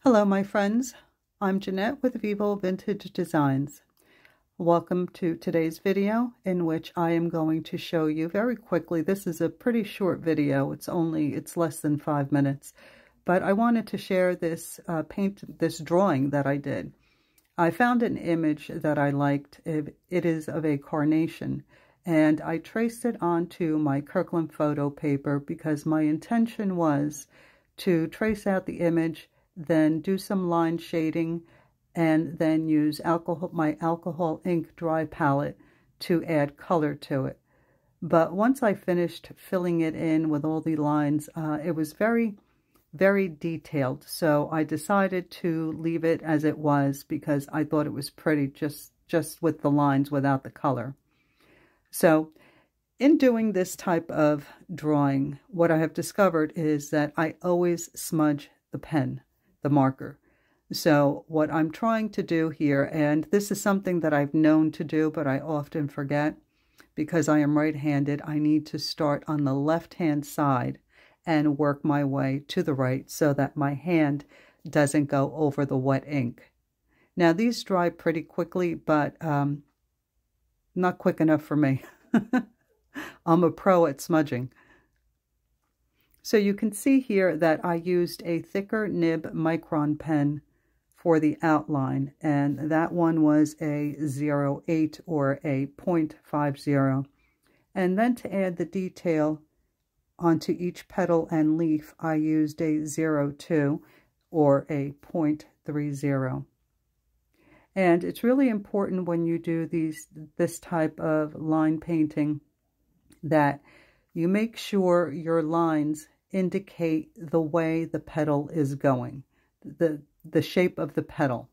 Hello my friends, I'm Jeanette with Vivo Vintage Designs. Welcome to today's video in which I am going to show you very quickly. This is a pretty short video, it's less than 5 minutes, but I wanted to share this drawing that I did. I found an image that I liked. It is of a carnation, and I traced it onto my Kirkland photo paper because my intention was to trace out the image, then do some line shading, and then use my alcohol ink dry palette to add color to it. But once I finished filling it in with all the lines, it was very, very detailed. So I decided to leave it as it was because I thought it was pretty just with the lines without the color. So in doing this type of drawing, what I have discovered is that I always smudge the pen, the marker. So what I'm trying to do here, and this is something that I've known to do, but I often forget because I am right-handed, I need to start on the left-hand side and work my way to the right so that my hand doesn't go over the wet ink. Now these dry pretty quickly, but not quick enough for me. I'm a pro at smudging. So you can see here that I used a thicker nib MICRON pen for the outline, and that one was a 0.8 or a 0.50. And then to add the detail onto each petal and leaf, I used a 0.2 or a 0.30. And it's really important when you do this type of line painting that you make sure your lines indicate the way the petal is going, the shape of the petal.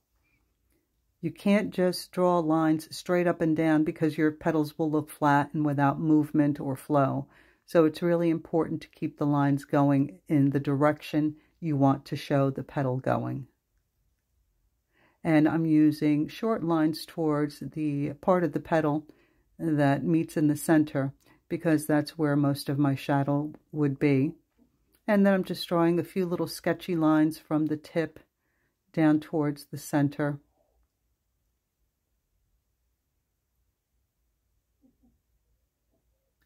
You can't just draw lines straight up and down because your petals will look flat and without movement or flow. So it's really important to keep the lines going in the direction you want to show the petal going. And I'm using short lines towards the part of the petal that meets in the center because that's where most of my shadow would be. And then I'm just drawing a few little sketchy lines from the tip down towards the center.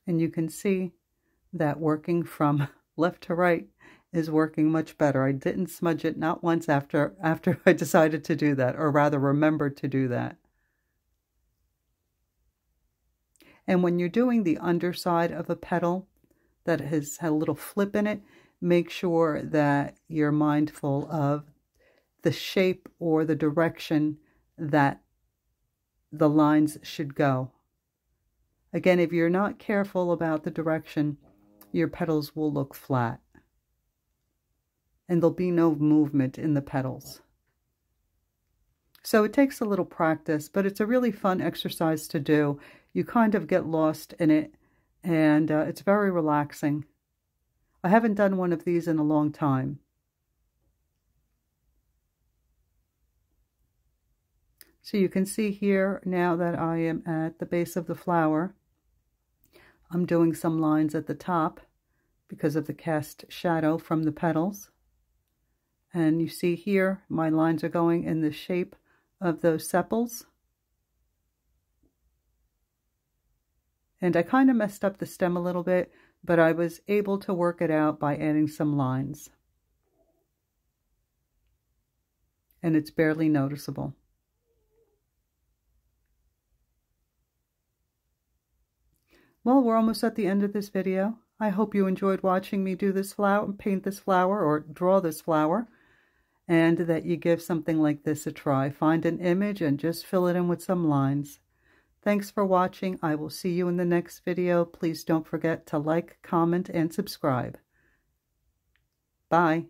And you can see that working from left to right is working much better. I didn't smudge it not once after I decided to do that, or rather remembered to do that. And when you're doing the underside of a petal that has had a little flip in it, make sure that you're mindful of the shape or the direction that the lines should go. Again, if you're not careful about the direction, your petals will look flat. And there'll be no movement in the petals. So it takes a little practice, but it's a really fun exercise to do. You kind of get lost in it, and it's very relaxing. I haven't done one of these in a long time. So you can see here now that I am at the base of the flower. I'm doing some lines at the top because of the cast shadow from the petals. And you see here, my lines are going in the shape of those sepals. And I kind of messed up the stem a little bit, but I was able to work it out by adding some lines. And it's barely noticeable. Well, we're almost at the end of this video. I hope you enjoyed watching me do this flower, paint this flower, or draw this flower, and that you give something like this a try. Find an image and just fill it in with some lines. Thanks for watching. I will see you in the next video. Please don't forget to like, comment, and subscribe. Bye.